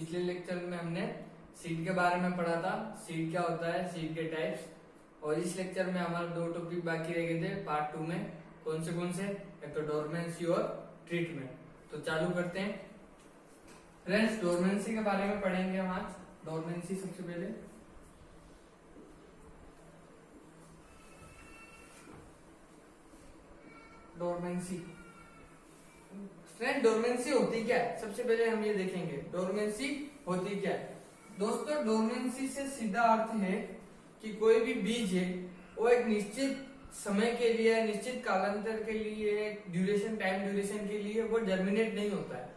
पिछले लेक्चर में हमने सीड के बारे में पढ़ा था, सीड क्या होता है, सीड के टाइप्स। और इस लेक्चर में हमारे दो टॉपिक बाकी रह गए थे पार्ट 2 में। कौन से एक तो डोरमेंसी और ट्रीटमेंट। तो चालू करते हैं फ्रेंड्स। डोरमेंसी के बारे में पढ़ेंगे हम आज। डोरमेंसी सबसे पहले डोरमेंसी फ्रेंड, डोरमेंसी होती क्या है सबसे पहले हम ये देखेंगे। डोरमेंसी होती क्या है दोस्तों? डोरमेंसी से सीधा अर्थ है कि कोई भी बीज है वो एक निश्चित समय के लिए, निश्चित कालांतर के लिए, ड्यूरेशन, टाइम ड्यूरेशन के लिए वो जर्मिनेट नहीं होता है।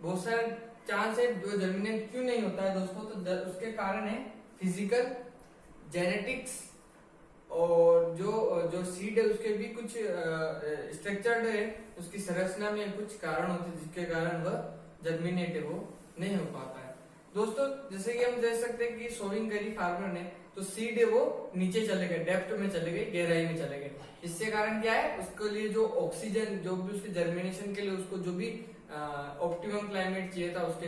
बहुत सारे चांस है जो जर्मिनेट क्यों नहीं होता है दोस्तों, तो उसके कारण है फिजिकल, जेनेटिक्स, और जो सीड है उसके भी कुछ स्ट्रक्चर्ड है, उसकी संरचना में कुछ कारण होते हैं जिसके कारण वह जर्मिनेट है वो नहीं हो पाता है दोस्तों। जैसे कि हम देख सकते हैं कि सोइंग करी फार्मर ने, तो सीड है वो नीचे चले गए, डेप्थ में चले गए, गहराई में चले गए। इससे कारण क्या है, उसके लिए जो ऑक्सीजन, जो भी उसके जर्मिनेशन के लिए उसको जो भी ऑप्टिमम क्लाइमेट चाहिए था, उसके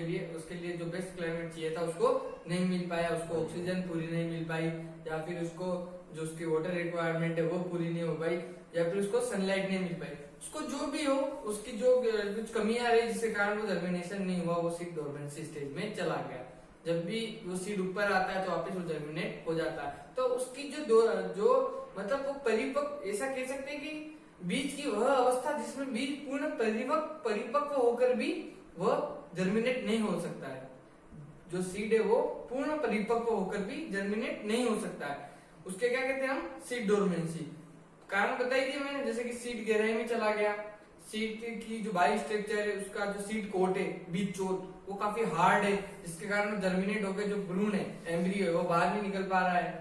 लिए जो बेस्ट क्लाइमेट चाहिए था उसको नहीं मिल पाया, उसको ऑक्सीजन पूरी नहीं मिल पाई, या फिर उसको जो उसकी वाटर रिक्वायरमेंट है वो पूरी नहीं हो पाई, या फिर उसको सनलाइट नहीं मिल पाई। उसको जो भी हो, उसकी जो कुछ कमियां रही जिसके कारण वो जर्मिनेशन नहीं हुआ, वो सीड डोरमेंसी स्टेज में चला गया। जब भी वो सीड ऊपर आता है तो वापस वो जर्मिनेट हो जाता है। तो उसकी जो मतलब वो परिपक्व, ऐसा कह सकते हैं कि बीज की वह अवस्था जिसमें बीज पूर्ण परिपक्व होकर भी वह जर्मिनेट नहीं हो सकता है। जो सीड है वो पूर्ण परिपक्व होकर भी जर्मिनेट नहीं हो सकता है, उसके क्या कहते हैं हम, सीड डोरमेंसी। कारण बताई दिए मैंने, जैसे कि सीड गहराई में चला गया, सीड की जो बाई स्ट्रक्चर है, उसका जो सीड कोट है, बीज चोट, वो काफी हार्ड है, जिसके कारण जर्मिनेट होकर जो भ्रूण है, एम्ब्रियो है, वो बाहर नहीं निकल पा रहा है।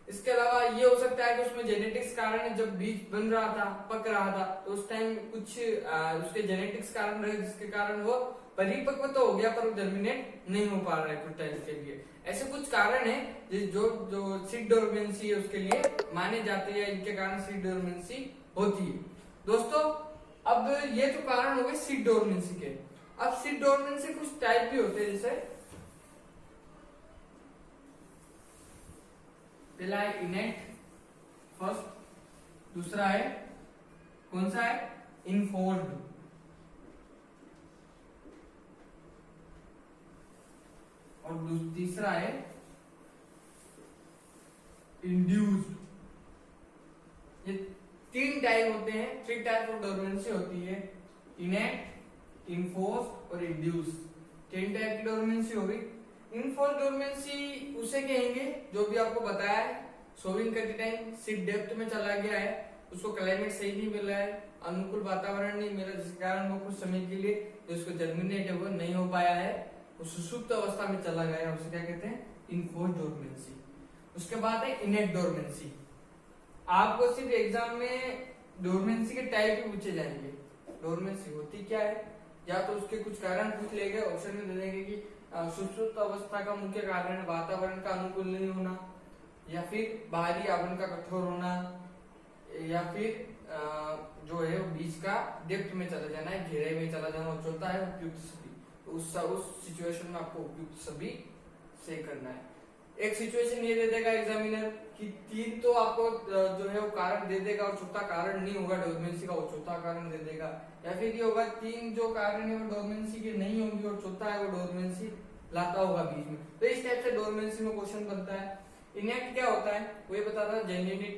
इसके अलावा ये हो सकता है कि उसमें जेनेटिक्स कारण, जब बीज बन रहा था, पक रहा था, तो उस टाइम कुछ उसके जेनेटिक्स कारण रहे जिसके कारण वो परिपक्व तो हो गया पर वो जर्मिनेट नहीं हो पा रहा है कुछ टाइम के लिए। ऐसे कुछ कारण है जो सीड डोरमेंसी है उसके लिए माने जाते हैं, इनके कारण सीड डोरमेंसी होती है दोस्तों। अब ये तो कारण हो गए सीड डोरमेंसी के। अब सीड डोरमेंसी कुछ टाइप भी होते हैं, जैसे पहला है इनेक्ट, फर्स्ट। दूसरा है कौन सा है, इनफोर्स्ड। और तीसरा है इंड्यूस्ड। ये तीन टाइप होते हैं, 3 टाइप ऑफ डोरमेंसी होती है, इनेक्ट, इनफोर्स्ड और इंड्यूस्ड। 3 टाइप की डोरमेंसी होगी। इनफोर्स्ड डोरमेंसी उसे कहेंगे जो भी आपको बताया है, सोविंग करते टाइम सीड डेप्थ में चला गया है, उसको क्लाइमेट सही नहीं मिल रहा है, अनुकूल वातावरण नहीं मिला, जिसके कारण वो कुछ समय के लिए जो उसको जर्मिनेट है वो नहीं हो पाया है, वो सुषुप्त अवस्था में चला गया है, उसे क्या कहते हैं, इनफोर्स्ड डोरमेंसी। उसके बाद है इनेक्ट डोरमेंसी। आपको सिर्फ एग्जाम में डोरमेंसी के टाइप भी पूछे जाएंगे। डोरमेंसी होती क्या है, या तो उसके कुछ कारण पूछ लेंगे, ऑप्शन में दे देंगे कि सुषुप्त अवस्था का मुख्य कारण वातावरण का अनुकूल नहीं होना, या फिर बाहरी आवरण का कठोर होना, या फिर जो है बीज का डेप्थ में चला जाना है, गहराई में चला जाना, चौथा है उपयुक्त सभी। उस सिचुएशन में आपको उपयुक्त सभी से करना है। एक सिचुएशन ये दे देगा एग्जामिनर कि 3 तो आपको जो है वो कारण दे देगा और चौथा कारण नहीं होगा डोरमेंसी का, वो चौथा कारण दे देगा। या फिर ये होगा 3 जो कारण है वो डोरमेंसी के नहीं होंगे और चौथा है वो डोरमेंसी लाता होगा बीच में। तो इस टाइप से डोरमेंसी में क्वेश्चन बनता है। इनेक्ट क्या होता है, वो ये बताता है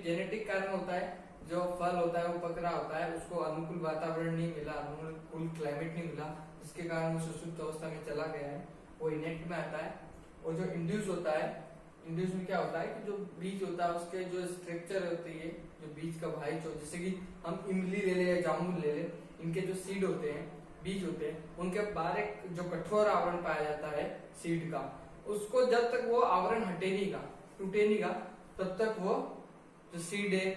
जेनेटिक कारण होता है, जो फल होता है वो पक रहा होता है, उसको अनुकूल वातावरण नहीं मिला, अनुकूल क्लाइमेट नहीं मिला, जिसके कारण वो सुषुप्त अवस्था में चला गया है, वो इनेक्ट में आता है। और जो इंड्यूस होता है, इंड्यूस में क्या होता है कि जो बीज होता है उसके जो स्ट्रक्चर होती है, जो बीज का भाई, जैसे कि हम इमली ले ले या जामुन ले ले, इनके जो सीड होते हैं, बीज होते हैं, उनके बाहर एक जो कठोर आवरण पाया जाता है सीड का, उसको जब तक वो आवरण हटे नहीं का, टूटे नहीं का, तब तक वो जो सीड है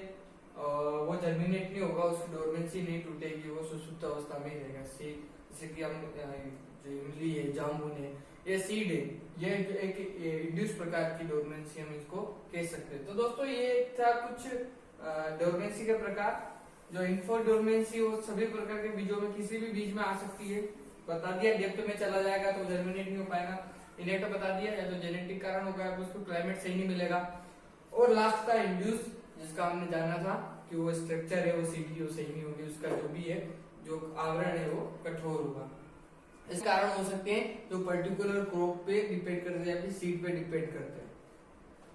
वो जर्मिनेट नहीं होगा, उसकी डोरमेंसी नहीं टूटेगी, वो सुषुप्त अवस्था में ही रहेगा। सीड जैसे कि हम जो इमली है, जामुन है, ये सीड है, ये एक इंड्यूस प्रकार की डोरमेंसी हम इसको कह सकते हैं। तो दोस्तों ये था कुछ डोरमेंसी के प्रकार। जो इनफोर्स्ड डोरमेंसी वो सभी प्रकार के बीजों में, किसी भी बीज में आ सकती है, बता दिया, डेप्थ में चला जाएगा तो जर्मिनेट नहीं हो पाएगा, इनेक्ट बता दिया, या तो जेनेटिक कारण होगा, उसको क्लाइमेट सही नहीं मिलेगा। और लास्ट था इंड्यूस, जिसका हमने जाना था कि वो स्ट्रक्चर है वो सीड की वो सही नहीं होगी, उसका जो भी है जो आवरण है वो कठोर होगा। इस कारण हो सकते हैं जो पर्टिकुलर क्रॉप पे डिपेंड करते हैं या फिर सीड पे डिपेंड करते हैं।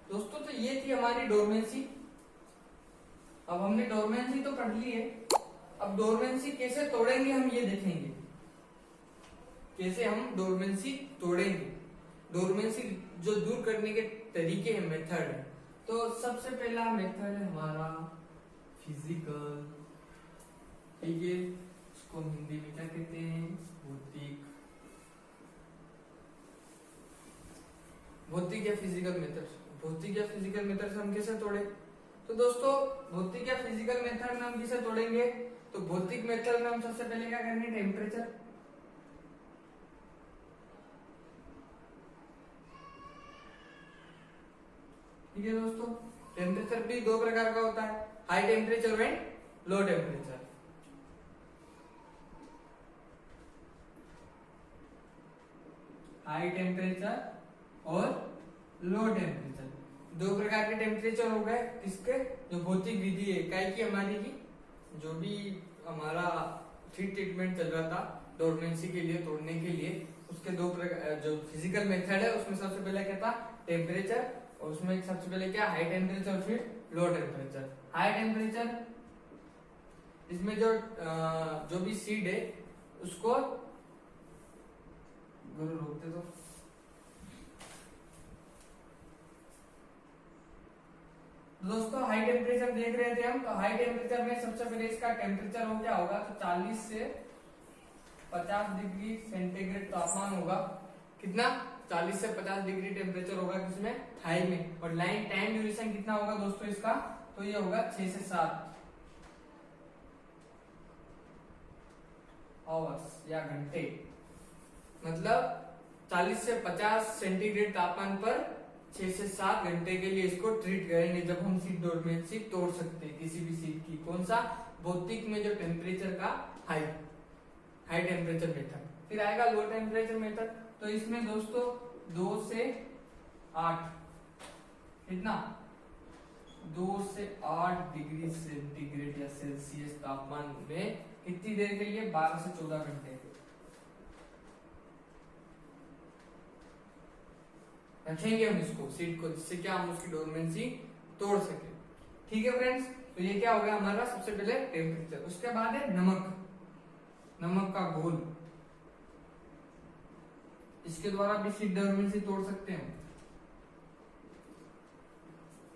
दोस्तों तो ये थी हमारी डोरमेंसी। अब हमने डोरमेंसी तो पढ़ ली है, अब डोरमेंसी कैसे तोड़ेंगे हम ये देखेंगे, कैसे हम डोरमेंसी तोड़ेंगे, डोरमेंसी जो दूर करने के तरीके हैं, मेथड है। तो सबसे पहला मेथड है हमारा फिजिकल, ठीक है, इसको हिंदी में क्या कहते हैं, भौतिक, भौतिक या फिजिकल मेथड। भौतिक या फिजिकल मेथड से हम कैसे तोड़े, तो दोस्तों भौतिक या फिजिकल मेथड में हम किसे तोड़ेंगे, तो भौतिक मेथड में हम सबसे पहले क्या करेंगे, टेम्परेचर, ठीक है दोस्तों। टेम्परेचर भी दो प्रकार का होता है, high temperature and low temperature. High temperature और लो टेम्परेचर, दो प्रकार के टेम्परेचर हो गए किसके, जो भौतिक विधि है काई की हमारी की, जो भी हमारा हीट ट्रीटमेंट चल रहा था डोरमेंसी के लिए, तोड़ने के लिए, उसके दो प्रकार, जो फिजिकल मेथड है उसमें सबसे पहले क्या था, टेम्परेचर, और उसमें सबसे पहले क्या, हाई टेम्परेचर, फिर लो टेम्परेचर। हाई टेम्परेचर इसमें जो भी सीड है उसको रोकते तो दोस्तों हाई टेम्परेचर देख रहे थे हम, तो हाई टेम्परेचर में सबसे पहले इसका टेम्परेचर हो क्या होगा, तो 40 से 50 डिग्री सेंटीग्रेड तापमान होगा, कितना, 40 से 50 डिग्री टेम्परेचर होगा किसमें, हाई में। और लाइन टाइम ड्यूरेशन कितना होगा दोस्तों इसका, तो ये होगा 6 से 7 आवर्स या घंटे, मतलब 40 से 50 सेंटीग्रेड तापमान पर 6 से 7 घंटे के लिए इसको ट्रीट करेंगे, जब हम सीड डोरमेंसी तोड़ सकते हैं किसी भी सीड की। कौन सा, भौतिक में जो टेम्परेचर का हाई टेम्परेचर मेथड। फिर आएगा लो टेम्परेचर मेथड, तो इसमें दोस्तों 2 से 8, कितना, 2 से 8 डिग्री सेंटीग्रेड या सेल्सियस तापमान में कितनी देर के लिए, 12 से 14 घंटे रखेंगे हम इसको सीड को, जिससे क्या हम उसकी डोरमेंसी तोड़ सके। ठीक है फ्रेंड्स, तो ये क्या हो गया हमारा, सबसे पहले टेम्परेचर। उसके बाद है नमक, नमक का घोल, इसके द्वारा भी सीड डोरमेंसी तोड़ सकते हैं,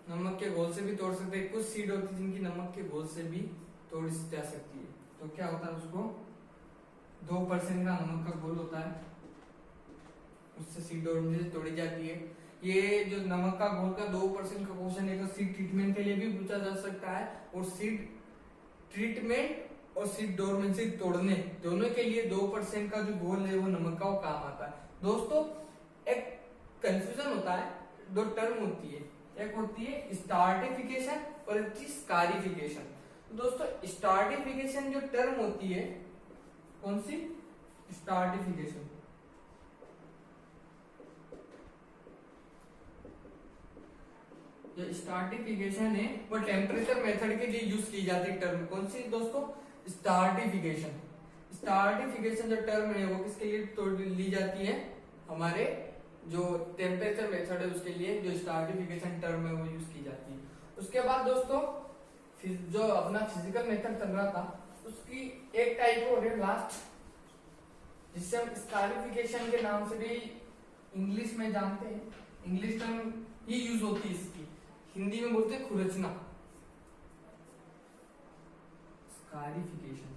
नमक के घोल से भी तोड़ सकते हैं। कुछ सीड होती है जिनकी नमक के घोल से भी तोड़ी जा सकती है। तो क्या होता है, उसको 2% का नमक का घोल होता है, उससे सीड डोरमेंसी तोड़ी जाती है। ये जो नमक का घोल का 2% का क्वेश्चन है, तो सीड ट्रीटमेंट के लिए भी पूछा जा सकता है, और सीड ट्रीटमेंट और सीड डोरमेंसी तोड़ने दोनों के लिए 2% का जो घोल है वो नमक का, वो काम आता है। दोस्तों एक कंफ्यूजन होता है, दो टर्म होती है, एक होती है स्टार्टिफिकेशन और एक थी स्कारिफिकेशन। दोस्तों स्टार्टिफिकेशन जो टर्म होती है, कौन सी, स्टार्टिफिकेशन, जो स्टार्टिफिकेशन है वो टेम्परेचर मेथड के लिए यूज की जाती है टर्म, कौन सी दोस्तों, स्टार्टिफिकेशन। स्टार्टिफिकेशन जो टर्म है वो किसके लिए तोड़ ली जाती है, हमारे जो टेम्परेचर मेथड है उसके लिए जो स्टार्टिफिकेशन टर्म है वो यूज की जाती है। उसके बाद दोस्तों जो अपना फिजिकल मेथड चल रहा था उसकी एक टाइप और है लास्ट, जिससे हम स्कारिफिकेशन के नाम से भी इंग्लिश में जानते हैं, इंग्लिश टर्म ही यूज होती है इसकी, हिंदी में बोलते हैं खुरचना, स्कारिफिकेशन,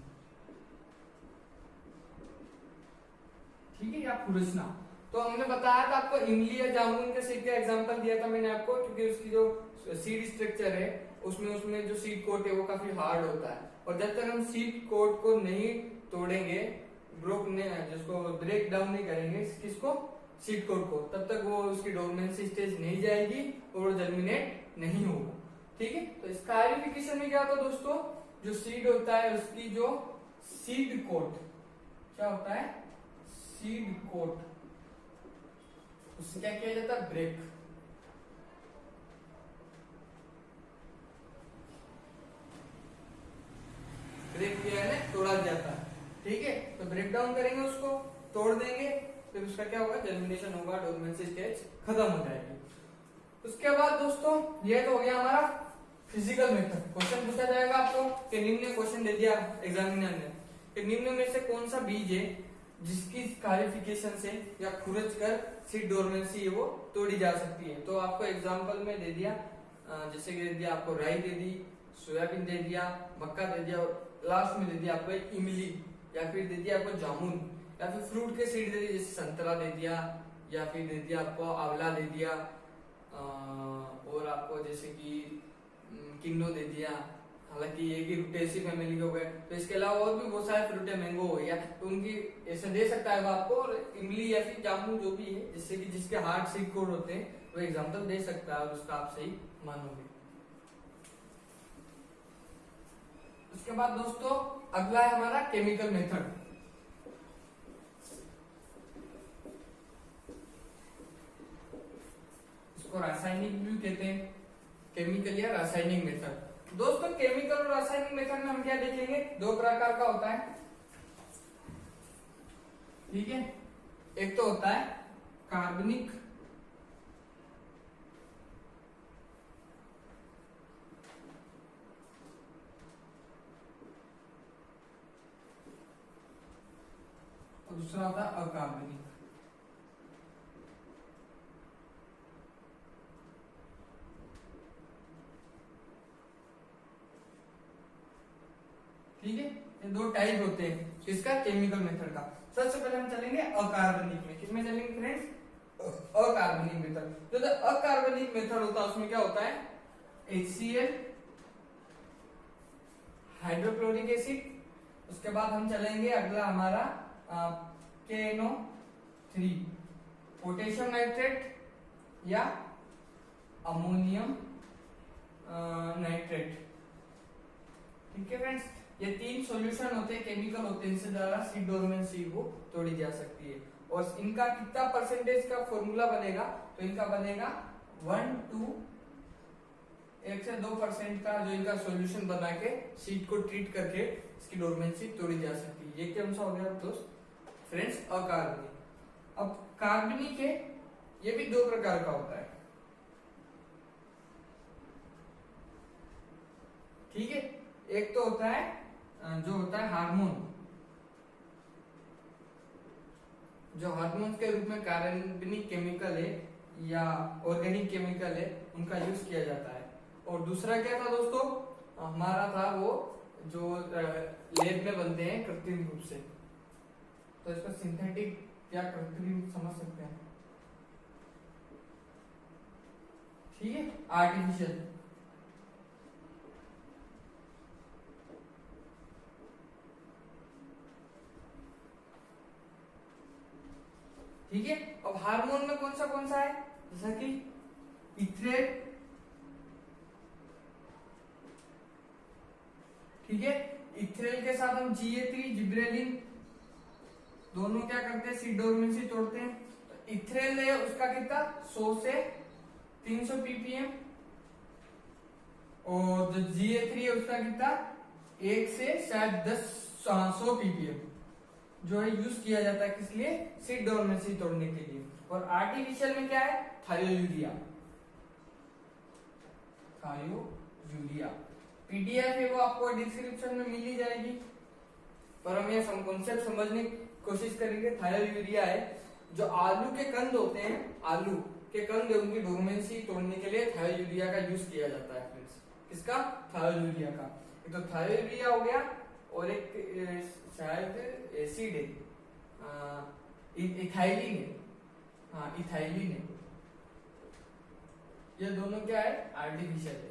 ठीक है, या खुरचना। तो हमने बताया था आपको इमली या जामुन के सीड का एग्जांपल दिया था मैंने आपको, क्योंकि उसकी जो सीड स्ट्रक्चर है उसमें जो सीड कोट है वो काफी हार्ड होता है, और जब तक हम सीड कोट को नहीं तोड़ेंगे, जिसको ब्रेक डाउन नहीं करेंगे किसको, सीड कोट को, तब तक वो उसकी डोरमेंसी स्टेज नहीं जाएगी और वो जर्मिनेट नहीं होगा। ठीक है, तो स्कारिफिकेशन में क्या होता है दोस्तों, जो सीड होता है उसकी जो सीड कोट क्या होता है, सीड कोट, उससे क्या किया जाता है, ब्रेक। ब्रेक किया है, तोड़ा जाता है, ठीक है। तो ब्रेक डाउन करेंगे, उसको तोड़ देंगे, फिर उसका क्या होगा, जर्मिनेशन होगा, डोरमेंसी स्टेज खत्म हो जाएगी। उसके बाद दोस्तों ये तो हो गया हमारा फिजिकल मेथड। क्वेश्चन पूछा जाएगा आपको कि निम्न क्वेश्चन दे दिया एग्जामिनर ने कि निम्न में से कौन सा बीज है जिसकी क्वालिफिकेशन से या खुरच कर सीड डोरमेंसी वो तोड़ी जा सकती है। तो आपको एग्जांपल में दे दिया, जैसे कि दे दिया आपको राई दे दी, सोयाबीन दे दिया, मक्का दे दिया, और लास्ट में दे दिया आपको इमली, या फिर दे दिया आपको जामुन, या फिर फ्रूट के सीड दे दिए, जैसे संतरा दे दिया, या फिर दे दिया आपको आंवला दे दिया, और आपको जैसे कि किन्नो दे दिया। हालांकि ये भी रुटेसी फैमिली के हो गए, तो इसके अलावा और भी बहुत सारे फ्रूट है, मैंगो हो गया, तो उनकी ऐसे दे सकता है वो आपको, और इमली या फिर जामुन जो भी है, जिससे कि जिसके हार्ड सीड कोड होते हैं वो एग्जांपल दे सकता है, और उसका आप सही मानोगे। उसके बाद दोस्तों अगला है हमारा केमिकल मेथड। इसको रासायनिक भी कहते हैं, केमिकल या रासायनिक मेथड। दोस्तों केमिकल और रासायनिक मेथड में हम क्या देखेंगे, दो प्रकार का होता है, ठीक है। एक तो होता है कार्बनिक और दूसरा होता है अकार्बनिक। ठीक है, ये दो टाइप होते हैं किसका, केमिकल मेथड का। सबसे पहले हम चलेंगे अकार्बनिक में। किसमें चलेंगे फ्रेंड्स, अकार्बनिक मेथड। जो अकार्बनिक मेथड होता है उसमें क्या होता है, HCl, हाइड्रोक्लोरिक एसिड। उसके बाद हम चलेंगे अगला हमारा KNO3, पोटेशियम नाइट्रेट या अमोनियम नाइट्रेट। ठीक है फ्रेंड्स, ये तीन सॉल्यूशन होते हैं, केमिकल होते हैं, इनसे द्वारा सीड डोरमेंसी वो तोड़ी जा सकती है। और इनका कितना परसेंटेज का फॉर्मूला बनेगा, तो इनका बनेगा 1 से 2% का, जो इनका सॉल्यूशन बना के सीड को ट्रीट करके इसकी डोरमेंसी तोड़ी जा सकती है। ये कौन सा हो गया दोस्त, फ्रेंड्स अकार्बनिक। अब कार्बनिक है, ये भी दो प्रकार का होता है, ठीक है। एक तो होता है जो होता है हार्मोन, जो हार्मोन के रूप में कार्बनिक केमिकल है या ऑर्गेनिक केमिकल है, उनका यूज किया जाता है। और दूसरा क्या था दोस्तों, हमारा था वो जो लैब में बनते हैं कृत्रिम रूप से, तो इसको सिंथेटिक या कृत्रिम समझ सकते हैं, ठीक है, आर्टिफिशियल। ठीक है। अब हार्मोन में कौन सा है, जैसा कि इथ्रेल, ठीक है। इथ्रेल के साथ हम Ga3 जिब्रेलिन दोनों क्या करते हैं, सीड डोरमेंसी तोड़ते हैं। तो इथ्रेल है उसका कितना 100 से 300 ppm, और जो Ga3 है उसका कितना 1 से शायद 100 ppm, जो है यूज किया जाता है किस लिए, सीड डोरमेंसी तोड़ने के लिए। और आर्टिफिशियल में क्या है, थायोयूरिया। थायोयूरिया पीडीएफ है वो आपको डिस्क्रिप्शन में मिल ही जाएगी, पर हम ये कॉन्सेप्ट समझने की कोशिश करेंगे। थायोयूरिया है, जो आलू के कंद होते हैं, आलू के कंद उनकी डोरमेंसी तोड़ने के लिए थायोयूरिया का यूज किया जाता है फ्रेंड्स। किसका, थायोयूरिया का। एक तो थायोयूरिया हो गया, और एक शायद एसिड है, इथाइलिन है, हाँ इथाइलिन है। ये दोनों क्या है, आर्टिफिशियल है,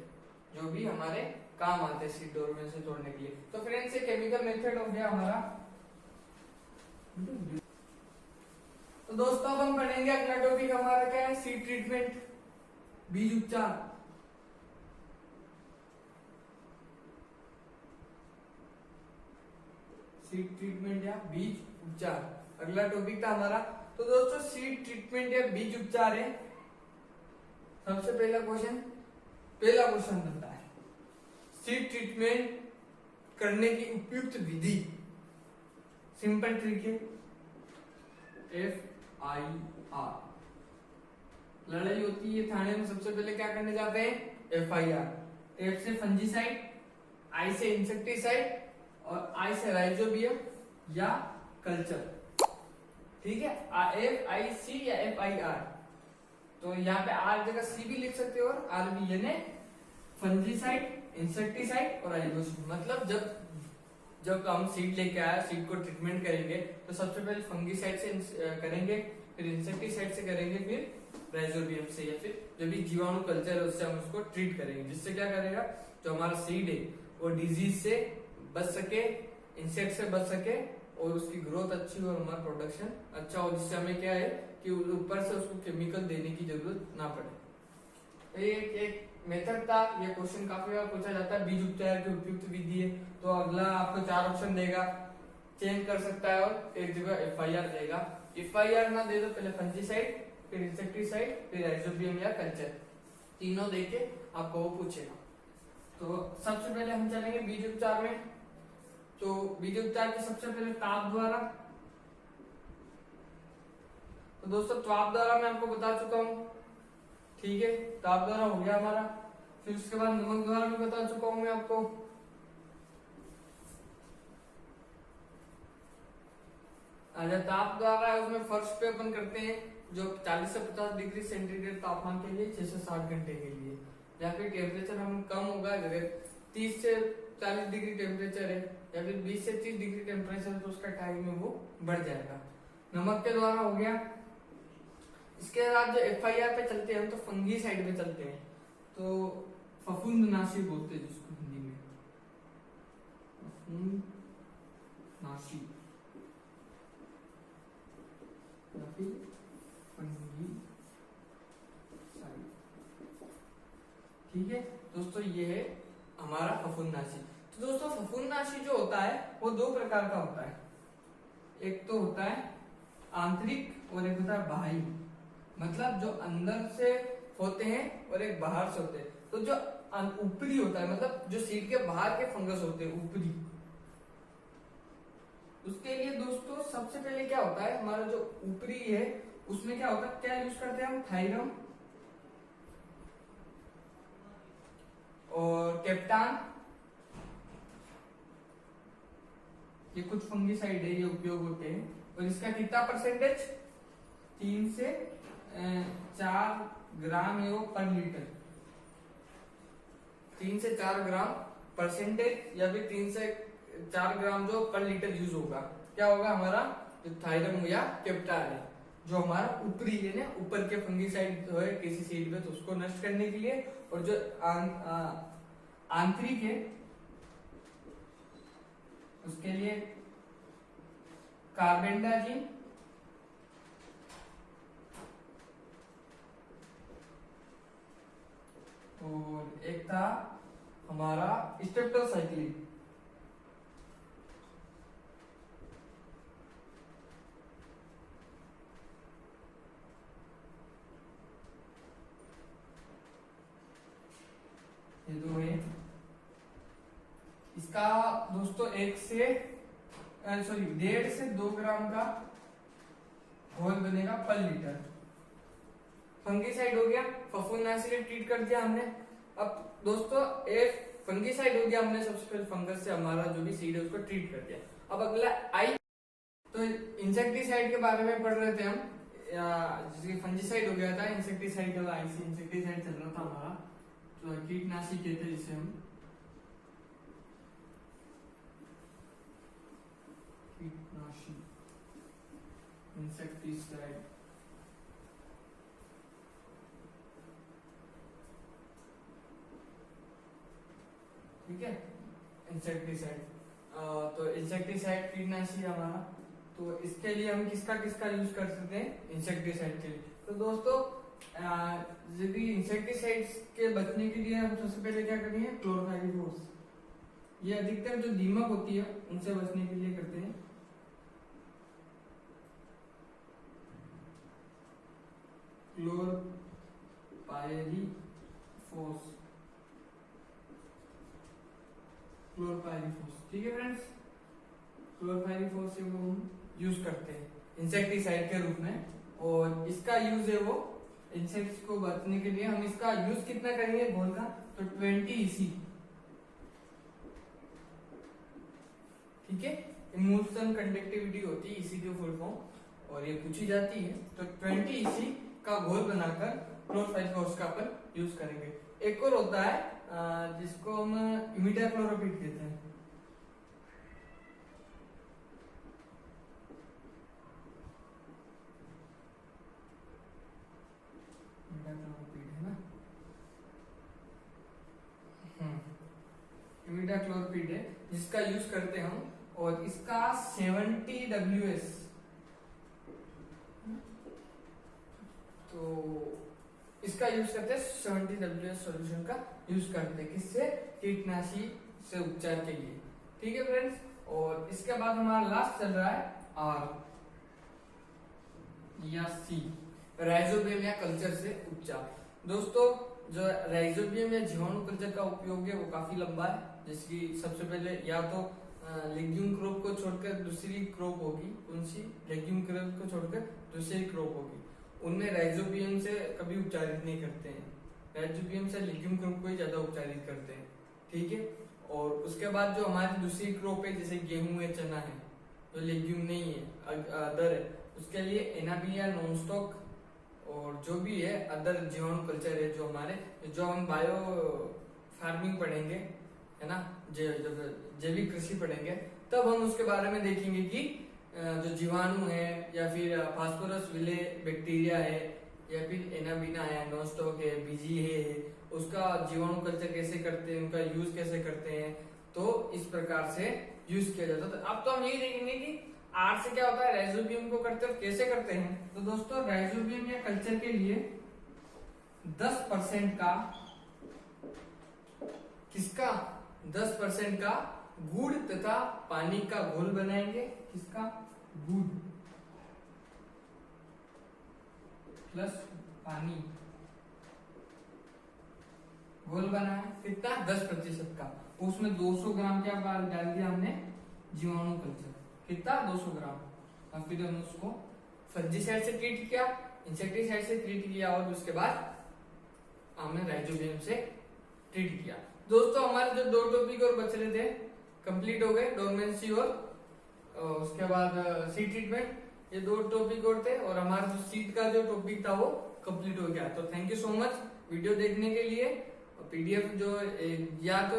जो भी हमारे काम आते हैं सीड डोरमेंसी तोड़ने के लिए। तो फ्रेंड्स ये केमिकल मेथड हो गया हमारा। तो दोस्तों अब हम पढ़ेंगे अगला टॉपिक हमारा क्या है, सीड ट्रीटमेंट, बीज उपचार। सीड ट्रीटमेंट या बीज उपचार। अगला टॉपिक था हमारा। तो दोस्तों सीड ट्रीटमेंट या बीज उपचार है। सबसे पहला क्वेश्चन बनता है सीड ट्रीटमेंट करने की उपयुक्त विधि। सिंपल ट्रिक है, FIR। लड़ाई होती है थाने में, सबसे पहले क्या करने जाते हैं, FIR। F से फंजीसाइड, I से इंसेक्टिसाइड और I से राइजोबियम या कल्चर। ठीक है, FIC या FIR। तो यहाँ पे R जगह C भी लिख सकते हो और R भी, यानी फंजीसाइड, इंसेक्टिसाइड और राइजोबियम। मतलब जब हम सीड लेके आए, सीड को ट्रीटमेंट करेंगे तो सबसे पहले फंगीसाइड से करेंगे, फिर इंसेक्टिसाइड से करेंगे, फिर राइजोबियम से या फिर जो भी जीवाणु कल्चर है उससे हम उसको ट्रीट करेंगे। जिससे क्या करेगा, जो हमारा सीड है वो डिजीज से बच सके, इंसेक्ट से बच सके और उसकी ग्रोथ अच्छी हो और हमारा प्रोडक्शन अच्छा हो। जिससे हमें क्या है कि ऊपर से उसको केमिकल देने की जरूरत ना पड़े। एक मेथड था, ये क्वेश्चन काफी बार पूछा जाता है, बीज उपचार की उपयुक्त विधि है। तो अगला आपको 4 ऑप्शन देगा, चेंज कर सकता है और एक जगह FIR देगा। FIR ना दे तो पहले फंजीसाइड, फिर इंसेक्टिसाइड, फिर राइजोबियम या कल्चर, तीनों देके आपको वो पूछेगा। तो सबसे पहले हम चलेंगे बीज उपचार में। तो बीज उपचार के सबसे पहले ताप द्वारा। तो दोस्तों ताप द्वारा मैं आपको बता चुका हूँ, ठीक है, ताप द्वारा हो गया हमारा। फिर उसके बाद नमक द्वारा भी बता चुका हूं मैं आपको। अच्छा, ताप द्वारा उसमें फर्स्ट पे अपन करते हैं जो 40 से 50 डिग्री सेंटीग्रेड तापमान के लिए 6 से 7 घंटे के लिए, या फिर टेम्परेचर हम कम होगा, अगर 30 से 40 डिग्री टेम्परेचर है या फिर 20 से 30 डिग्री टेम्परेचर, तो उसका टाइम है वो बढ़ जाएगा। नमक के द्वारा हो गया। इसके बाद जो FIR पे चलते हैं हम, तो फंगी साइड पे चलते हैं। तो फफूंदनाशी बोलते हैं जिसको हिंदी में, फफूंदनाशी या फिर फंगी साइड। ठीक है दोस्तों, ये है हमारा फफूंदनाशी। तो दोस्तों फफूंदनाशी जो होता है वो 2 प्रकार का होता है। एक तो होता है आंतरिक और एक होता है बाह्य। मतलब जो अंदर से होते हैं और एक बाहर से होते हैं। तो जो ऊपरी होता है, मतलब जो सीड के बाहर के फंगस होते हैं ऊपरी, उसके लिए दोस्तों सबसे पहले क्या होता है, हमारा जो ऊपरी है उसमें क्या होता है, क्या यूज करते हैं हम, थायरम और कैप्टान। ये कुछ फंगीसाइड है, ये उपयोग होते हैं। और इसका कितना परसेंटेज, 3 से 4 ग्राम है वो पर लीटर। 3 से 4 ग्राम परसेंटेज या फिर 3 से 4 ग्राम जो पर लीटर यूज होगा, क्या होगा हमारा, जो थायरम या कैप्टान है, जो हमारा ऊपरी है ना, ऊपर के फंगीसाइड जो है किसी सीड में, तो उसको नष्ट करने के लिए। और जो आंतरिक है उसके लिए कार्बेंडाजिम और एक था हमारा स्टेप्टोसाइक्लिन। ये 2 है। इसका दोस्तों 1.5 से 2 ग्राम का घोल बनेगा पर लीटर। फंगीसाइड हो गया, फफूंदनाशी से ट्रीट कर दिया हमने। अब दोस्तों एक फंगीसाइड हो गया, हमने सबसे पहले फंगस से हमारा जो भी सीड है उसको ट्रीट कर दिया। अब अगला आई, तो इंसेक्टिसाइड के बारे में पढ़ रहे थे हम, जिसकी फंजीसाइड हो गया था, इंसेक्टिसाइड और आईसी इंसेक्टिसाइड चल रहा था हमारा, तो कीटनाशी कहते हैं जिसे हम, कीटनाशी इंसेक्टिसाइड। ठीक है, इंसेक्टिसाइड। तो इंसेक्टिसाइड कीटनाशी हमारा, तो इसके लिए हम किसका किसका यूज कर सकते हैं, इंसेक्टिसाइड के लिए। तो दोस्तों यदि इंसेक्टिसाइड्स के बचने के लिए हम सबसे पहले क्या करेंगे, क्लोरोफाइरिफोस। ये अधिकतर जो दीमक होती है उनसे बचने के लिए करते हैं क्लोरपायरीफॉस, क्लोरपायरीफॉस, ठीक है फ्रेंड्स। क्लोरपायरीफॉस से वो हम यूज करते हैं इंसेक्टिसाइड के रूप में, और इसका यूज है वो इंसेक्ट्स को बचने के लिए। हम इसका यूज कितना करेंगे घोल का, तो 20 EC, ठीक है। इमोल्सन कंडक्टिविटी होती है इसी की फुल फॉर्म, और ये पूछी जाती है। तो 20 EC का घोल बनाकर क्लोरपायरीफॉस का अपन यूज करेंगे। एक और होता है जिसको हम इमिडाक्लोरोपीड कहते हैं। इमिडाक्लोरोपीड है ना, इमिडाक्लोरोपीड है जिसका यूज करते हैं हम, और इसका 70 WS, तो इसका यूज करते हैं 70 WS सॉल्यूशन का यूज करते हैं, किससे, कीटनाशी से उपचार के लिए, ठीक है फ्रेंड्स। और इसके बाद हमारा लास्ट चल रहा है R या C, राइजोबियम या कल्चर से उपचार। दोस्तों जो राइजोबियम या जीवाणु कल्चर का उपयोग है वो काफी लंबा है। जैसे कि सबसे पहले या तो लेग्यूम क्रॉप को छोड़कर दूसरी क्रॉप होगी, कौन सी, लेग्यूम क्रॉप को छोड़कर दूसरी क्रॉप होगी, उनमें राइजोबियम से कभी उपचारित नहीं करते हैं। राइजोबियम से लेग्यूम क्रॉप को ही ज्यादा उपचारित करते हैं, ठीक है। और उसके बाद जो हमारी दूसरी क्रॉप है, जैसे गेहूं है, चना है, जो लेग्यूम नहीं है, अदर है, उसके लिए एनाबी या नॉन स्टॉक और जो भी है अदर जीवाणु कल्चर है, जो हमारे, जो हम बायो फार्मिंग पढ़ेंगे, है ना, जैविक कृषि पढ़ेंगे, तब हम उसके बारे में देखेंगे कि जो जीवाणु है या फिर फास्फोरस विले बैक्टीरिया है या फिर एनाबीना है, नॉनस्टॉक है, बीजी है, उसका जीवाणु कल्चर कैसे करते हैं, उनका यूज कैसे करते हैं, तो इस प्रकार से यूज किया जाता है। तो अब तो हम यही देखेंगे कि आर से क्या होता है, राइजोबियम को करते हैं, कैसे करते हैं। तो दोस्तों राइजोबियम या कल्चर के लिए 10% का, किसका, 10% का गुड़ तथा पानी का घोल बनाएंगे, किसका, गुड़ प्लस पानी, घोल बनाया, कितना, 10% का। उसमें 200 ग्राम क्या डाल दिया हमने, जीवाणु कल्चर, कितना, 200 ग्राम। और फिर हमने उसको फंजीसाइड से ट्रीट किया, इंसेक्टिसाइड से ट्रीट किया, और उसके बाद हमने राइजोबियम से ट्रीट किया। दोस्तों हमारे जो 2 टॉपिक और बच रहे थे कंप्लीट हो गए, डोरमेंसी और उसके बाद सीड ट्रीटमेंट, ये 2 टॉपिक और थे, और हमारा जो सीड का जो टॉपिक था वो कंप्लीट हो गया। तो thank you so much video देखने के लिए। PDF जो या तो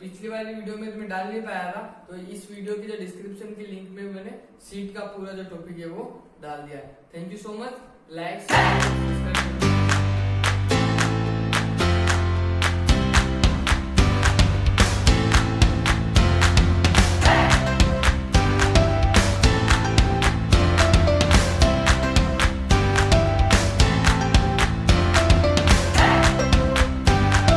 पिछली वाली वीडियो में मैं डाल नहीं पाया था, तो इस वीडियो की जो डिस्क्रिप्शन की लिंक में मैंने सीड का पूरा जो टॉपिक है वो डाल दिया है। Thank you so much, like